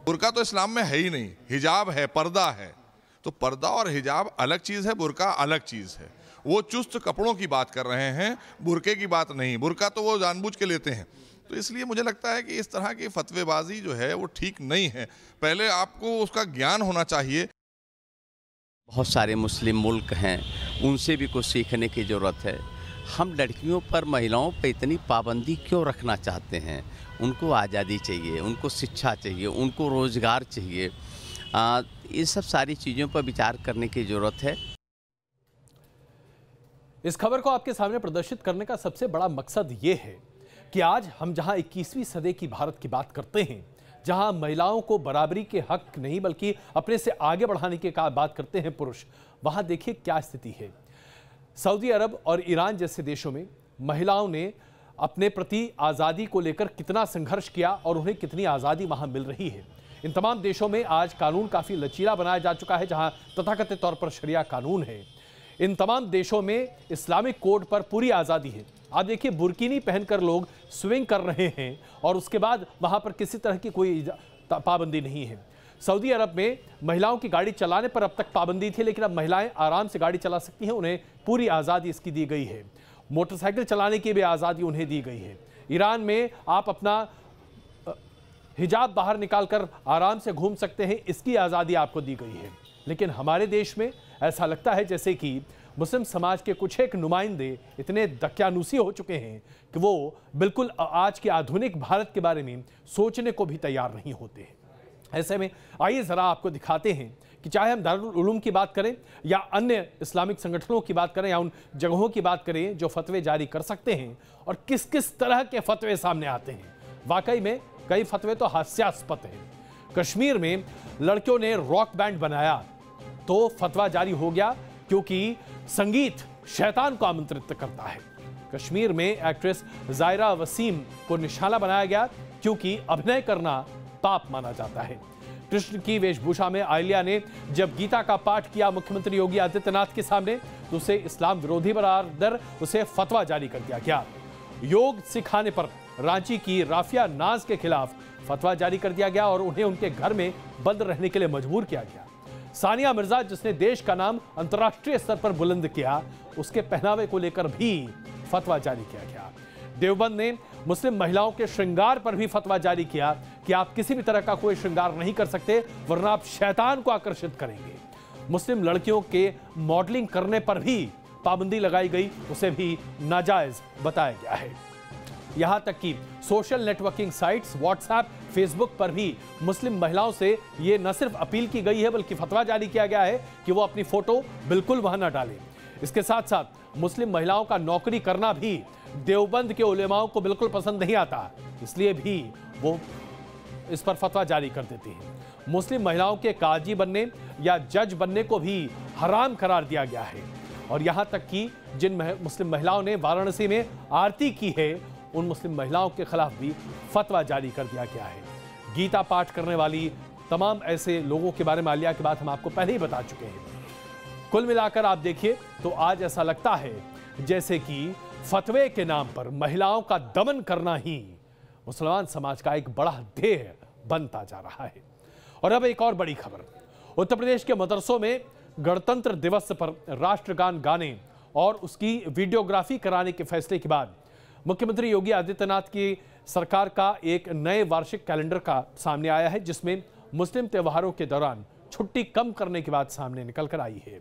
बुर्का तो इस्लाम में है ही नहीं, हिजाब है, पर्दा है। तो पर्दा और हिजाब अलग चीज है, बुर्का अलग चीज है। वो चुस्त कपड़ों की बात कर रहे हैं, बुर्के की बात नहीं। बुर्का तो वो जानबूझ के लेते हैं। तो इसलिए मुझे लगता है कि इस तरह की फतवेबाजी जो है वो ठीक नहीं है। पहले आपको उसका ज्ञान होना चाहिए। बहुत सारे मुस्लिम मुल्क हैं, उनसे भी कुछ सीखने की ज़रूरत है। हम लड़कियों पर, महिलाओं पर इतनी पाबंदी क्यों रखना चाहते हैं? उनको आज़ादी चाहिए, उनको शिक्षा चाहिए, उनको रोज़गार चाहिए। ये सब सारी चीज़ों पर विचार करने की ज़रूरत है। इस खबर को आपके सामने प्रदर्शित करने का सबसे बड़ा मकसद ये है कि आज हम जहां 21वीं सदी की भारत की बात करते हैं, जहां महिलाओं को बराबरी के हक नहीं बल्कि अपने से आगे बढ़ाने की बात करते हैं पुरुष, वहां देखिए क्या स्थिति है। सऊदी अरब और ईरान जैसे देशों में महिलाओं ने अपने प्रति आज़ादी को लेकर कितना संघर्ष किया और उन्हें कितनी आज़ादी वहां मिल रही है। इन तमाम देशों में आज कानून काफ़ी लचीला बनाया जा चुका है, जहां तथाकथित तौर पर शरिया कानून है। इन तमाम देशों में इस्लामिक कोड पर पूरी आज़ादी है। आप देखिए, बुर्किनी पहनकर लोग स्विंग कर रहे हैं और उसके बाद वहां पर किसी तरह की कोई पाबंदी नहीं है। सऊदी अरब में महिलाओं की गाड़ी चलाने पर अब तक पाबंदी थी, लेकिन अब महिलाएं आराम से गाड़ी चला सकती हैं, उन्हें पूरी आज़ादी इसकी दी गई है। मोटरसाइकिल चलाने की भी आज़ादी उन्हें दी गई है। ईरान में आप अपना हिजाब बाहर निकालकर आराम से घूम सकते हैं, इसकी आज़ादी आपको दी गई है। लेकिन हमारे देश में ऐसा लगता है जैसे कि मुस्लिम समाज के कुछ एक नुमाइंदे इतने दकियानूसी हो चुके हैं कि वो बिल्कुल आज के आधुनिक भारत के बारे में सोचने को भी तैयार नहीं होते हैं। ऐसे में आइए जरा आपको दिखाते हैं कि चाहे हम दारुल उलूम की बात करें या अन्य इस्लामिक संगठनों की बात करें या उन जगहों की बात करें जो फतवे जारी कर सकते हैं और किस किस तरह के फतवे सामने आते हैं। वाकई में कई फतवे तो हास्यास्पद हैं। कश्मीर में लड़कियों ने रॉक बैंड बनाया तो फतवा जारी हो गया क्योंकि संगीत शैतान को आमंत्रित करता है। कश्मीर में एक्ट्रेस जायरा वसीम को निशाना बनाया गया क्योंकि अभिनय करना पाप माना जाता है। कृष्ण की वेशभूषा में आलिया ने जब गीता का पाठ किया मुख्यमंत्री योगी आदित्यनाथ के सामने तो उसे इस्लाम विरोधी करार कर उसे फतवा जारी कर दिया गया। योग सिखाने पर रांची की राफिया नाज के खिलाफ फतवा जारी कर दिया गया और उन्हें उनके घर में बंद रहने के लिए मजबूर किया गया। सानिया मिर्जा जिसने देश का नाम अंतर्राष्ट्रीय स्तर पर बुलंद किया, उसके पहनावे को लेकर भी फतवा जारी किया गया। देवबंद ने मुस्लिम महिलाओं के श्रृंगार पर भी फतवा जारी किया कि आप किसी भी तरह का कोई श्रृंगार नहीं कर सकते वरना आप शैतान को आकर्षित करेंगे। मुस्लिम लड़कियों के मॉडलिंग करने पर भी पाबंदी लगाई गई, उसे भी नाजायज बताया गया है। यहां तक कि social networking sites WhatsApp, Facebook पर भी मुस्लिम महिलाओं से यह न सिर्फ अपील की गई है बल्कि फतवा जारी किया गया है कि वो अपनी फोटो बिल्कुल वहां न डालें। इसके साथ साथ मुस्लिम महिलाओं का नौकरी करना भी देवबंद के उलेमाओं को बिल्कुल पसंद नहीं आता, इसलिए भी वो इस पर फतवा जारी कर देते हैं। मुस्लिम महिलाओं के काजी बनने या जज बनने को भी हराम करार दिया गया है और यहां तक कि जिन मुस्लिम महिलाओं ने वाराणसी में आरती की है उन मुस्लिम महिलाओं के खिलाफ भी फतवा जारी कर दिया गया है। गीता पाठ करने वाली तमाम ऐसे लोगों के बारे में आलिया की बात हम आपको पहले ही बता चुके हैं। कुल मिलाकर आप देखिए तो आज ऐसा लगता है जैसे कि फतवे के नाम पर महिलाओं का दमन करना ही मुसलमान समाज का एक बड़ा ध्येय बनता जा रहा है। और अब एक और बड़ी खबर, उत्तर प्रदेश के मदरसों में गणतंत्र दिवस पर राष्ट्रगान गाने और उसकी वीडियोग्राफी कराने के फैसले के बाद मुख्यमंत्री योगी आदित्यनाथ की सरकार का एक नए वार्षिक कैलेंडर का सामने आया है जिसमें मुस्लिम त्योहारों के दौरान छुट्टी कम करने की बात सामने निकल कर आई है।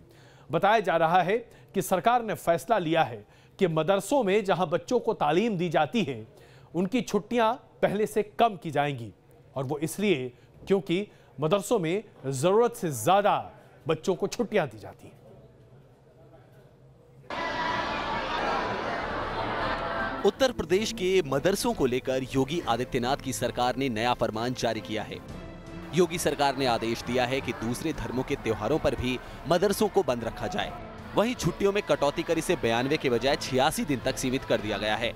बताया जा रहा है कि सरकार ने फैसला लिया है कि मदरसों में जहां बच्चों को तालीम दी जाती है उनकी छुट्टियां पहले से कम की जाएंगी और वो इसलिए क्योंकि मदरसों में जरूरत से ज्यादा बच्चों को छुट्टियां दी जाती हैं। उत्तर प्रदेश के मदरसों को लेकर योगी आदित्यनाथ की सरकार ने नया फरमान जारी किया है। योगी सरकार ने आदेश दिया है कि दूसरे धर्मों के त्योहारों पर भी मदरसों को बंद रखा जाए। वहीं छुट्टियों में कटौती कर इसे 92 के बजाय 86 दिन तक सीमित कर दिया गया है।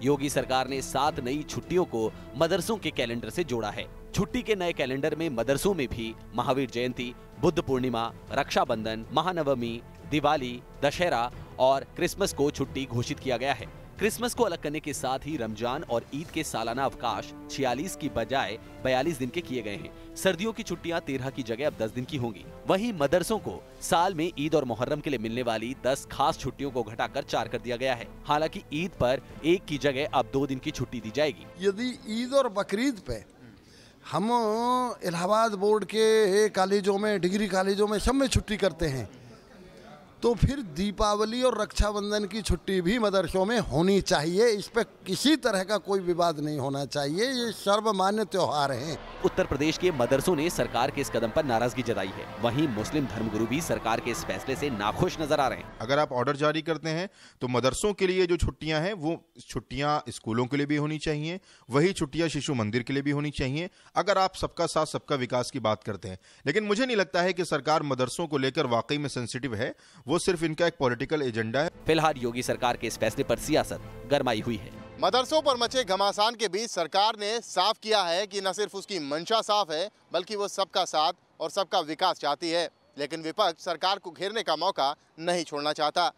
योगी सरकार ने 7 नई छुट्टियों को मदरसों के कैलेंडर से जोड़ा है। छुट्टी के नए कैलेंडर में मदरसों में भी महावीर जयंती, बुद्ध पूर्णिमा, रक्षाबंधन, महानवमी, दिवाली, दशहरा और क्रिसमस को छुट्टी घोषित किया गया है। क्रिसमस को अलग करने के साथ ही रमजान और ईद के सालाना अवकाश 46 की बजाय 42 दिन के किए गए हैं। सर्दियों की छुट्टियां 13 की जगह अब 10 दिन की होंगी। वहीं मदरसों को साल में ईद और मुहर्रम के लिए मिलने वाली 10 खास छुट्टियों को घटाकर 4 कर दिया गया है। हालांकि ईद पर 1 की जगह अब 2 दिन की छुट्टी दी जाएगी। यदि ईद और बकरीद पे हम इलाहाबाद बोर्ड के कॉलेजों में, डिग्री कॉलेजों में सब में छुट्टी करते हैं तो फिर दीपावली और रक्षाबंधन की छुट्टी भी मदरसों में होनी चाहिए। इस पर किसी तरह का कोई विवाद नहीं होना चाहिए, ये सर्वमान्य त्योहार हैं। उत्तर प्रदेश के मदरसों ने सरकार के इस कदम पर नाराजगी जताई है। वहीं मुस्लिम धर्मगुरु भी सरकार के इस फैसले से नाखुश नजर आ रहे हैं। अगर आप ऑर्डर जारी करते हैं तो मदरसों के लिए जो छुट्टियां हैं वो छुट्टियां स्कूलों के लिए भी होनी चाहिए, वही छुट्टियां शिशु मंदिर के लिए भी होनी चाहिए, अगर आप सबका साथ सबका विकास की बात करते हैं। लेकिन मुझे नहीं लगता है कि सरकार मदरसों को लेकर वाकई में सेंसिटिव है, वो सिर्फ इनका एक पॉलिटिकल एजेंडा है। फिलहाल योगी सरकार के इस फैसले पर सियासत गरमाई हुई है। मदरसों पर मचे घमासान के बीच सरकार ने साफ किया है कि न सिर्फ उसकी मंशा साफ है बल्कि वो सबका साथ और सबका विकास चाहती है। लेकिन विपक्ष सरकार को घेरने का मौका नहीं छोड़ना चाहता।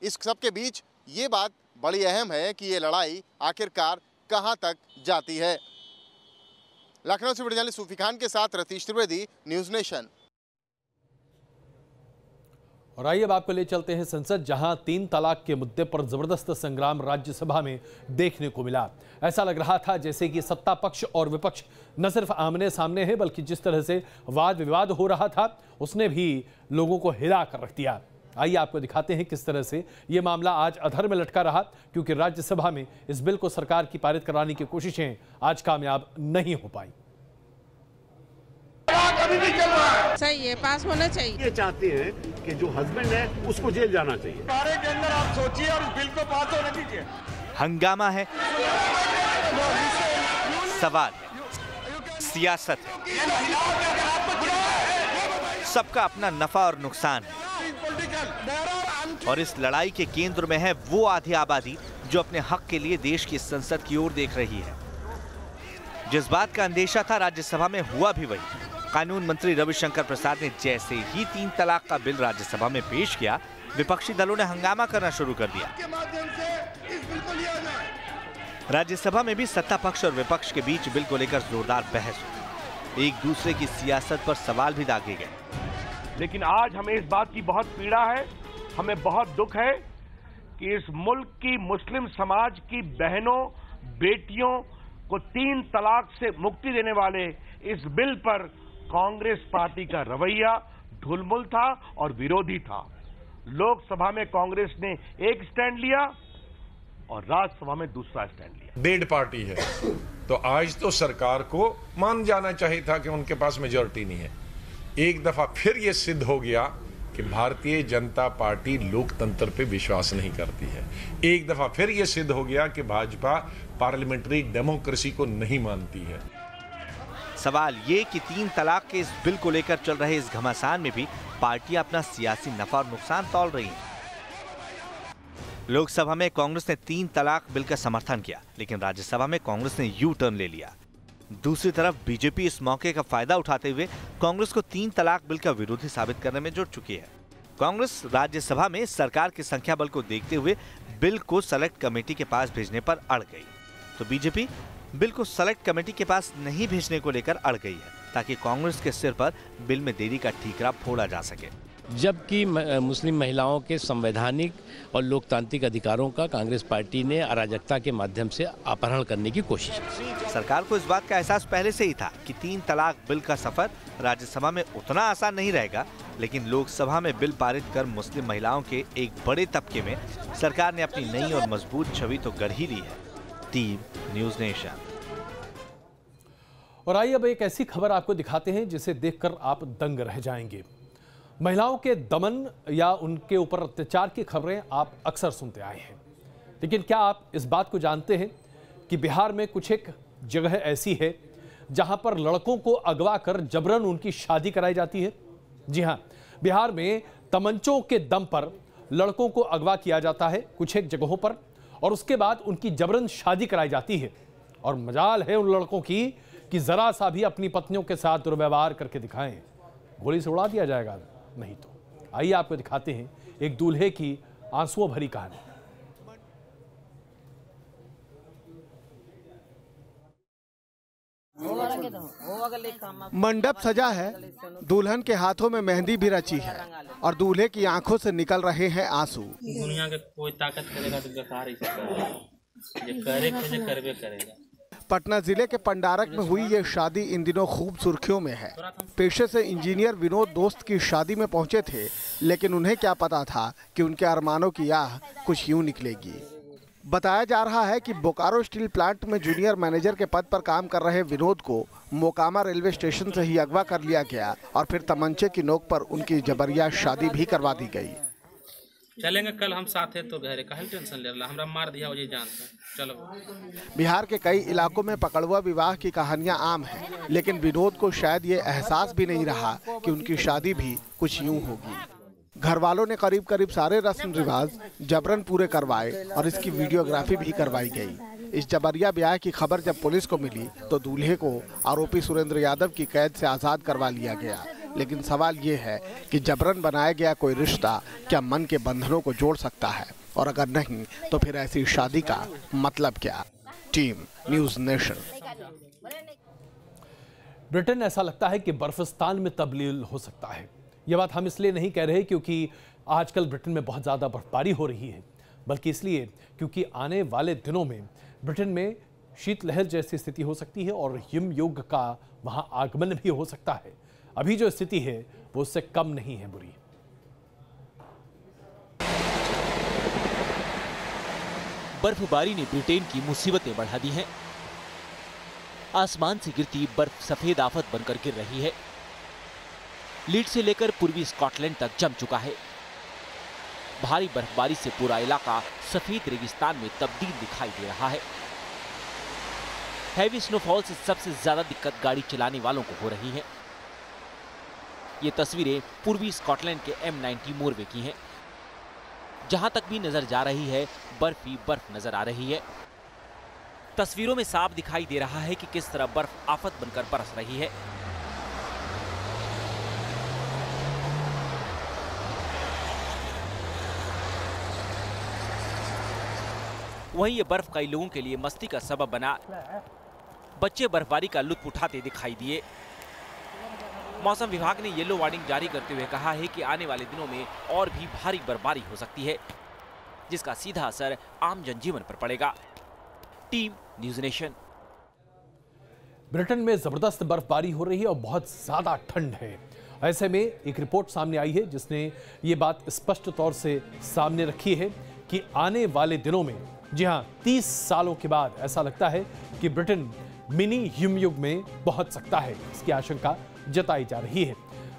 इस सब के बीच ये बात बड़ी अहम है कि ये लड़ाई आखिरकार कहां तक जाती है। लखनऊ से वीडियो जर्नलिस्ट सूफी खान के साथ रतीश त्रिवेदी, न्यूज़ नेशन। और आइए अब आपको ले चलते हैं संसद, जहां 3 तलाक के मुद्दे पर जबरदस्त संग्राम राज्यसभा में देखने को मिला। ऐसा लग रहा था जैसे कि सत्ता पक्ष और विपक्ष न सिर्फ आमने सामने है बल्कि जिस तरह से वाद विवाद हो रहा था उसने भी लोगों को हिला कर रख दिया। आइए आपको दिखाते हैं किस तरह से ये मामला आज अधर में लटका रहा, क्योंकि राज्यसभा में इस बिल को सरकार की पारित कराने की कोशिशें आज कामयाब नहीं हो पाई। अभी भी चल रहा है। सही है, पास होना चाहिए। ये चाहते हैं कि जो हस्बैंड है उसको जेल जाना चाहिए। बारे के अंदर आप सोचिए और इस बिल को पास होने दीजिए। हंगामा है, सवाल है, सियासत है, सबका अपना नफा और नुकसान है और इस लड़ाई के केंद्र में है वो आधी आबादी जो अपने हक के लिए देश की संसद की ओर देख रही है। जिस बात का अंदेशा था राज्यसभा में हुआ भी वही। कानून मंत्री रविशंकर प्रसाद ने जैसे ही 3 तलाक का बिल राज्यसभा में पेश किया, विपक्षी दलों ने हंगामा करना शुरू कर दिया। राज्यसभा में भी सत्ता पक्ष और विपक्ष के बीच बिल को लेकर जोरदार बहस हुई। एक दूसरे की सियासत पर सवाल भी दागे गए। लेकिन आज हमें इस बात की बहुत पीड़ा है, हमें बहुत दुख है कि इस मुल्क की मुस्लिम समाज की बहनों बेटियों को 3 तलाक से मुक्ति देने वाले इस बिल पर कांग्रेस पार्टी का रवैया ढुलमुल था और विरोधी था। लोकसभा में कांग्रेस ने एक स्टैंड लिया और राज्यसभा में दूसरा स्टैंड लिया। डेढ़ पार्टी है तो आज तो सरकार को मान जाना चाहिए था कि उनके पास मेजॉरिटी नहीं है। एक दफा फिर यह सिद्ध हो गया कि भारतीय जनता पार्टी लोकतंत्र पे विश्वास नहीं करती है। एक दफा फिर यह सिद्ध हो गया कि भाजपा पार्लियामेंट्री डेमोक्रेसी को नहीं मानती है। सवाल ये कि 3 तलाक के इस बिल को लेकर चल रहे इस घमासान में भी पार्टियां अपना सियासी नफा और नुकसान तौल रही हैं। लोकसभा में कांग्रेस ने 3 तलाक बिल का समर्थन किया, लेकिन राज्यसभा में कांग्रेस ने यू टर्न ले लिया। दूसरी तरफ बीजेपी इस मौके का फायदा उठाते हुए कांग्रेस को 3 तलाक बिल का विरोधी साबित करने में जुट चुकी है। कांग्रेस राज्यसभा में सरकार के संख्या बल को देखते हुए बिल को सेलेक्ट कमेटी के पास भेजने पर अड़ गई, तो बीजेपी बिल को सेलेक्ट कमेटी के पास नहीं भेजने को लेकर अड़ गई है, ताकि कांग्रेस के सिर पर बिल में देरी का ठीकरा फोड़ा जा सके। जबकि मुस्लिम महिलाओं के संवैधानिक और लोकतांत्रिक अधिकारों का कांग्रेस पार्टी ने अराजकता के माध्यम से अपहरण करने की कोशिश की। सरकार को इस बात का एहसास पहले से ही था कि 3 तलाक बिल का सफर राज्यसभा में उतना आसान नहीं रहेगा, लेकिन लोकसभा में बिल पारित कर मुस्लिम महिलाओं के एक बड़े तबके में सरकार ने अपनी नई और मजबूत छवि तो गढ़ ही ली है। Team news nation. और आइए अब एक ऐसी खबर आपको दिखाते हैं जिसे देखकर आप दंग रह जाएंगे। महिलाओं के दमन या उनके ऊपर अत्याचार की खबरें आप अक्सर सुनते आए हैं, लेकिन क्या आप इस बात को जानते हैं कि बिहार में कुछ एक जगह ऐसी है जहां पर लड़कों को अगवा कर जबरन उनकी शादी कराई जाती है। जी हां, बिहार में तमंचों के दम पर लड़कों को अगवा किया जाता है कुछ एक जगहों पर, और उसके बाद उनकी जबरन शादी कराई जाती है। और मजाल है उन लड़कों की कि जरा सा भी अपनी पत्नियों के साथ दुर्व्यवहार करके दिखाएं, गोली से उड़ा दिया जाएगा नहीं तो। आइए आपको दिखाते हैं एक दूल्हे की आंसुओं भरी कहानी। मंडप सजा है, दुल्हन के हाथों में मेहंदी भी रची है और दूल्हे की आंखों से निकल रहे हैं आंसू। दुनिया के कोई ताकत करेगा तो बेकार ही करेगा। पटना जिले के पंडारक में हुई ये शादी इन दिनों खूब सुर्खियों में है। पेशे से इंजीनियर विनोद दोस्त की शादी में पहुंचे थे, लेकिन उन्हें क्या पता था कि उनके अरमानों की आह कुछ यूं निकलेगी। बताया जा रहा है कि बोकारो स्टील प्लांट में जूनियर मैनेजर के पद पर काम कर रहे विनोद को मोकामा रेलवे स्टेशन से ही अगवा कर लिया गया और फिर तमंचे की नोक पर उनकी जबरिया शादी भी करवा दी गई। चलेंगे कल हम साथ है तो घरे काहे टेंशन ले रहा, हमरा मार दिया वही जानते हैं। चलो। बिहार के कई इलाकों में पकड़वा विवाह की कहानियां आम हैं, लेकिन विनोद को शायद ये एहसास भी नहीं रहा कि उनकी शादी भी कुछ यूं होगी। घर वालों ने करीब करीब सारे रस्म रिवाज जबरन पूरे करवाए और इसकी वीडियोग्राफी भी करवाई गई। इस जबरिया ब्याह की खबर जब पुलिस को मिली तो दूल्हे को आरोपी सुरेंद्र यादव की कैद से आज़ाद करवा लिया गया। लेकिन सवाल ये है कि जबरन बनाया गया कोई रिश्ता क्या मन के बंधनों को जोड़ सकता है, और अगर नहीं तो फिर ऐसी शादी का मतलब क्या। Team news nation. ब्रिटेन ऐसा लगता है कि बर्फिस्तान में तब्दील हो सकता है। यह बात हम इसलिए नहीं कह रहे क्योंकि आजकल ब्रिटेन में बहुत ज़्यादा बर्फबारी हो रही है, बल्कि इसलिए क्योंकि आने वाले दिनों में ब्रिटेन में शीतलहर जैसी स्थिति हो सकती है और हिमयुग का वहां आगमन भी हो सकता है। अभी जो स्थिति है वो उससे कम नहीं है बुरी। बर्फबारी ने ब्रिटेन की मुसीबतें बढ़ा दी हैं। आसमान से गिरती बर्फ सफेद आफत बनकर गिर रही है। लीड्स से लेकर पूर्वी स्कॉटलैंड तक जम चुका है। भारी बर्फबारी से पूरा इलाका सफेद रेगिस्तान में तब्दील दिखाई दे रहा है। हैवी स्नोफॉल से सबसे ज्यादा दिक्कत गाड़ी चलाने वालों को हो रही है। ये तस्वीरें पूर्वी स्कॉटलैंड के M90 मोरवे की हैं, जहां तक भी नजर जा रही है बर्फ ही बर्फ नजर आ रही है। तस्वीरों में साफ दिखाई दे रहा है कि किस तरह बर्फ आफत बनकर बरस रही है। वहीं ये बर्फ कई लोगों के लिए मस्ती का सबब बना। बच्चे बर्फबारी का लुत्फ उठाते दिखाई दिए। मौसम विभाग ने येलो वार्निंग जारी करते हुए कहा है कि आने वाले दिनों में और भी भारी बर्फबारी हो सकती है, जिसका सीधा असर आम जनजीवन पर पड़ेगा। Team news nation. ब्रिटेन में जबरदस्त बर्फबारी हो रही है और बहुत ज्यादा ठंड है। ऐसे में एक रिपोर्ट सामने आई है जिसने ये बात स्पष्ट तौर से सामने रखी है कि आने वाले दिनों में, जी हां, 30 सालों के बाद ऐसा लगता है कि ब्रिटेन मिनी हिमयुग में पहुंच सकता है। इसकी आशंका जताई जा रही है।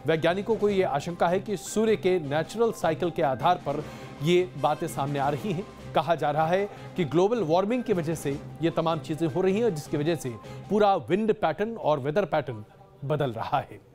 वैज्ञानिकों को यह आशंका है कि सूर्य के नेचुरल साइकिल के आधार पर ये बातें सामने आ रही हैं। कहा जा रहा है कि ग्लोबल वार्मिंग की वजह से ये तमाम चीजें हो रही हैं, जिसकी वजह से पूरा विंड पैटर्न और वेदर पैटर्न बदल रहा है।